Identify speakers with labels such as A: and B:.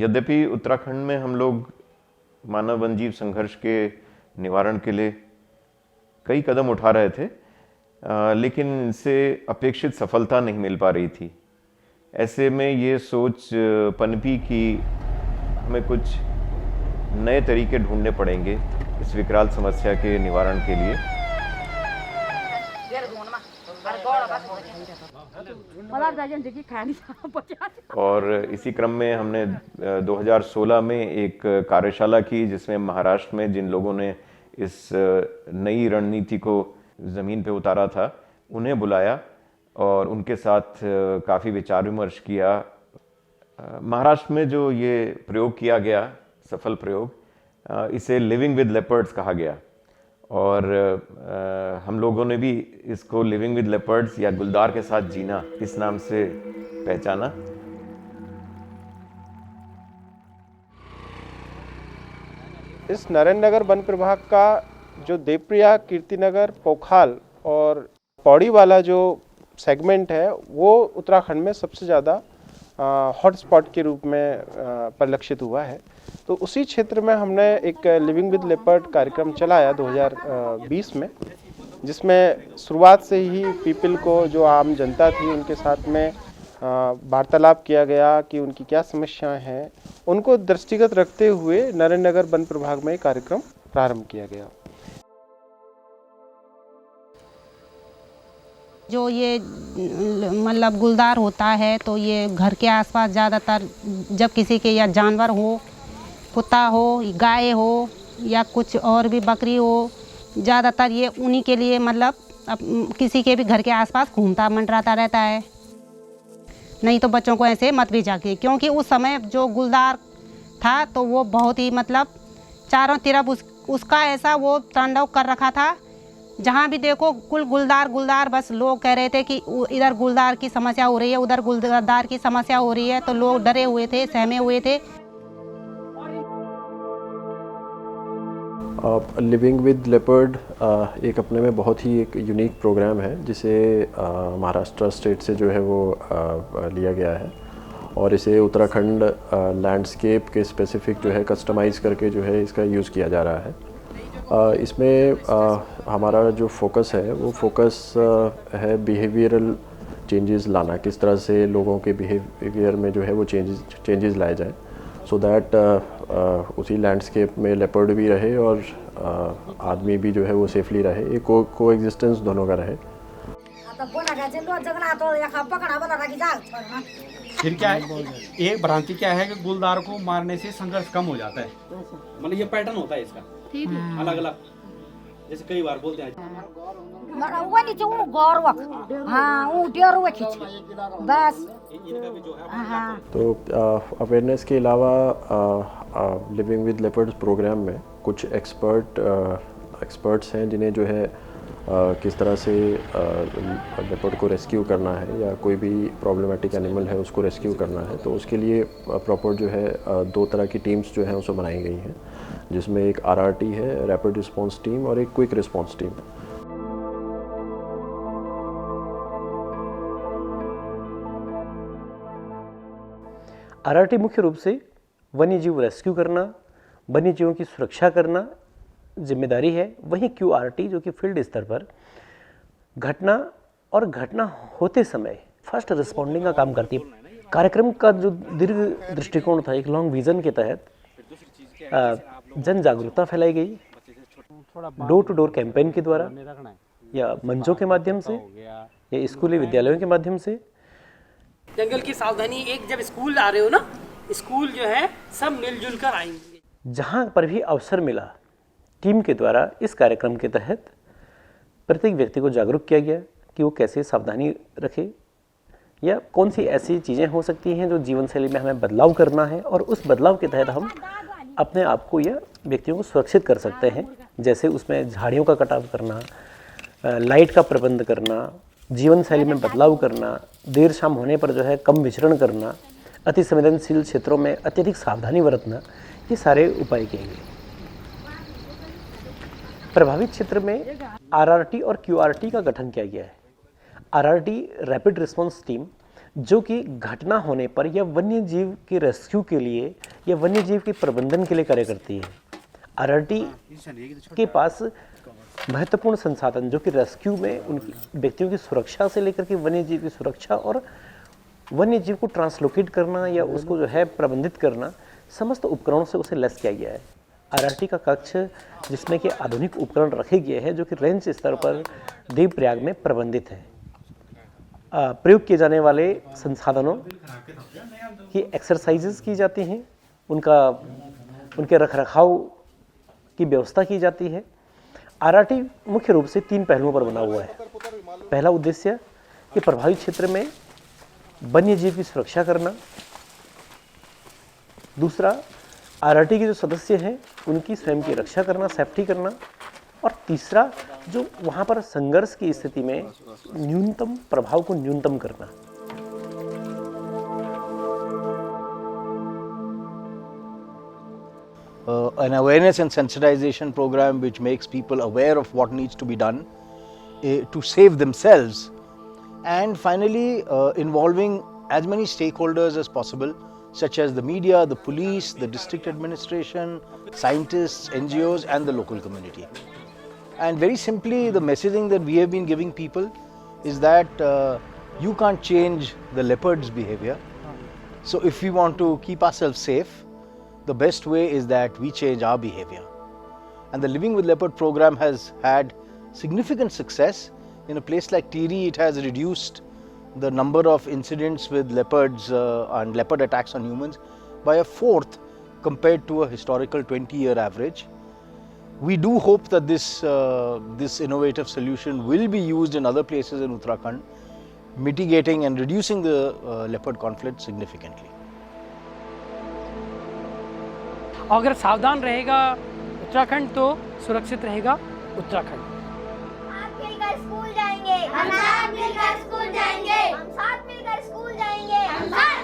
A: यद्यपि उत्तराखंड में हम लोग मानव वन्यजीव संघर्ष के निवारण के लिए कई कदम उठा रहे थे, लेकिन इससे अपेक्षित सफलता नहीं मिल पा रही थी। ऐसे में ये सोच पनपी कि हमें कुछ नए तरीके ढूंढने पड़ेंगे इस विकराल समस्या के निवारण के लिए। और इसी क्रम में हमने 2016 में एक कार्यशाला की, जिसमें महाराष्ट्र में जिन लोगों ने इस नई रणनीति को ज़मीन पे उतारा था उन्हें बुलाया और उनके साथ काफ़ी विचार विमर्श किया। महाराष्ट्र में जो ये प्रयोग किया गया, सफल प्रयोग, इसे लिविंग विद लेपर्ड्स कहा गया और हम लोगों ने भी इसको लिविंग विद लेपर्ड्स या गुलदार के साथ जीना इस नाम से पहचाना।
B: इस नरेंद्र नगर वन प्रभाग का जो देवप्रिया, कीर्तिनगर, पोखाल और पौड़ी वाला जो सेगमेंट है वो उत्तराखंड में सबसे ज़्यादा हॉटस्पॉट के रूप में परिलक्षित हुआ है। तो उसी क्षेत्र में हमने एक लिविंग विद लेपर्ड कार्यक्रम चलाया 2020 में, जिसमें शुरुआत से ही पीपल को, जो आम जनता थी, उनके साथ में वार्तालाप किया गया कि उनकी क्या समस्याएं हैं। उनको दृष्टिगत रखते हुए नरेंद्र नगर वन प्रभाग में कार्यक्रम प्रारंभ किया गया।
C: जो ये मतलब गुलदार होता है तो ये घर के आसपास ज़्यादातर जब किसी के या जानवर हो, कुत्ता हो, गाय हो या कुछ और भी बकरी हो, ज़्यादातर ये उन्हीं के लिए मतलब किसी के भी घर के आसपास घूमता मंडराता रहता है। नहीं तो बच्चों को ऐसे मत भेजा के, क्योंकि उस समय जो गुलदार था तो वो बहुत ही मतलब चारों तरफ उसका ऐसा वो तांडव कर रखा था। जहाँ भी देखो कुल गुलदार गुलदार, बस लोग कह रहे थे कि इधर गुलदार की समस्या हो रही है, उधर गुलदार की समस्या हो रही है। तो लोग डरे हुए थे, सहमे हुए थे।
D: लिविंग विद लेपर्ड एक अपने में बहुत ही एक यूनिक प्रोग्राम है, जिसे महाराष्ट्र स्टेट से जो है वो लिया गया है और इसे उत्तराखंड लैंडस्केप के स्पेसिफिक जो है कस्टमाइज़ करके जो है इसका यूज़ किया जा रहा है। इसमें हमारा जो फोकस है वो फोकस है बिहेवियरल चेंजेस लाना, किस तरह से लोगों के बिहेवियर में जो है वो चेंजेस लाए जाए, सो दैट उसी लैंडस्केप में लेपर्ड भी रहे और आदमी भी जो है वो सेफली रहे, एक को एग्जिस्टेंस दोनों का रहे।
E: फिर क्या है, एक भ्रांति क्या है कि गुलदार को मारने से संघर्ष कम हो जाता है। मतलब ये पैटर्न होता है इसका अलग अलग, जैसे कई बार बोलते हैं
C: बस।
D: तो अवेयरनेस के अलावा लिविंग विद लेपर्ड्स प्रोग्राम में कुछ एक्सपर्ट्स हैं जिन्हें जो है किस तरह से लेपर्ड को रेस्क्यू करना है या कोई भी प्रॉब्लमेटिक एनिमल है उसको रेस्क्यू करना है, तो उसके लिए प्रॉपर जो है 2 तरह की टीम्स जो हैं उसको बनाई गई हैं, जिसमें एक RRT है, रैपिड रिस्पांस टीम, और एक क्विक रिस्पांस टीम।
F: RRT मुख्य रूप से वन्यजीव रेस्क्यू करना, वन्यजीवों की सुरक्षा करना जिम्मेदारी है। वहीं QRT जो कि फील्ड स्तर पर घटना होते समय फर्स्ट रिस्पॉन्डिंग का काम करती है। कार्यक्रम का जो दीर्घ दृष्टिकोण था, एक लॉन्ग विजन के तहत जन जागरूकता फैलाई गई, डोर टू डोर कैंपेन के द्वारा या मंचों के माध्यम से या स्कूली विद्यालयों के माध्यम से।
G: जंगल की सावधानी, एक जब स्कूल आ रहे हो ना, स्कूल जो है सब मिलजुल कर आएंगे।
F: जहाँ पर भी अवसर मिला, टीम के द्वारा इस कार्यक्रम के तहत प्रत्येक व्यक्ति को जागरूक किया गया कि वो कैसे सावधानी रखे या कौन सी ऐसी चीज़ें हो सकती हैं जो जीवन शैली में हमें बदलाव करना है और उस बदलाव के तहत हम अपने आप को या व्यक्तियों को सुरक्षित कर सकते हैं। जैसे उसमें झाड़ियों का कटाव करना, लाइट का प्रबंध करना, जीवन शैली में बदलाव करना, देर शाम होने पर जो है कम विचरण करना, अति संवेदनशील क्षेत्रों में अत्यधिक सावधानी बरतना, ये सारे उपाय किए गए। प्रभावित क्षेत्र में RRT और QRT का गठन किया गया है। RRT रैपिड रिस्पांस टीम जो कि घटना होने पर या वन्य जीव के रेस्क्यू के लिए या वन्य जीव के प्रबंधन के लिए कार्य करती है। आरआरटी के पास महत्वपूर्ण संसाधन जो कि रेस्क्यू में उनकी व्यक्तियों की सुरक्षा से लेकर के वन्य जीव की सुरक्षा और वन्य जीव को ट्रांसलोकेट करना या उसको जो है प्रबंधित करना, समस्त उपकरणों से उसे लैस किया गया है। आरआरटी का कक्ष जिसमें कि आधुनिक उपकरण रखे गए हैं जो कि रेंज स्तर पर देवप्रयाग में प्रबंधित है। प्रयोग किए जाने वाले संसाधनों की एक्सरसाइजेस की जाती हैं, उनके रखरखाव की व्यवस्था की जाती है। आरआरटी मुख्य रूप से 3 पहलुओं पर बना हुआ है। पहला उद्देश्य कि प्रभावित क्षेत्र में वन्य जीव की सुरक्षा करना, दूसरा आरआरटी के जो सदस्य हैं उनकी स्वयं की रक्षा करना, सेफ्टी करना, और तीसरा जो वहाँ पर संघर्ष की स्थिति में न्यूनतम प्रभाव को न्यूनतम करना।
H: An awareness and sensitization program which makes people aware of what needs to be done to save themselves, and finally involving as many stakeholders as possible, such as the media, the police, the district administration, scientists, NGOs and the local community. And very simply, the messaging that we have been giving people is that you can't change the leopard's behavior. So if we want to keep ourselves safe, the best way is that we change our behavior. And the Living with Leopard program has had significant success. In a place like Tiri, it has reduced the number of incidents with leopards and leopard attacks on humans by 1/4 compared to a historical 20-year average. We do hope that this innovative solution will be used in other places in Uttarakhand, mitigating and reducing the leopard conflict significantly.
G: अगर सावधान रहेगा उत्तराखंड तो सुरक्षित रहेगा उत्तराखंड।
I: साथ मिलकर school जाएंगे, हम साथ मिलकर स्कूल जाएंगे, हम साथ मिलकर स्कूल जाएंगे, हम साथ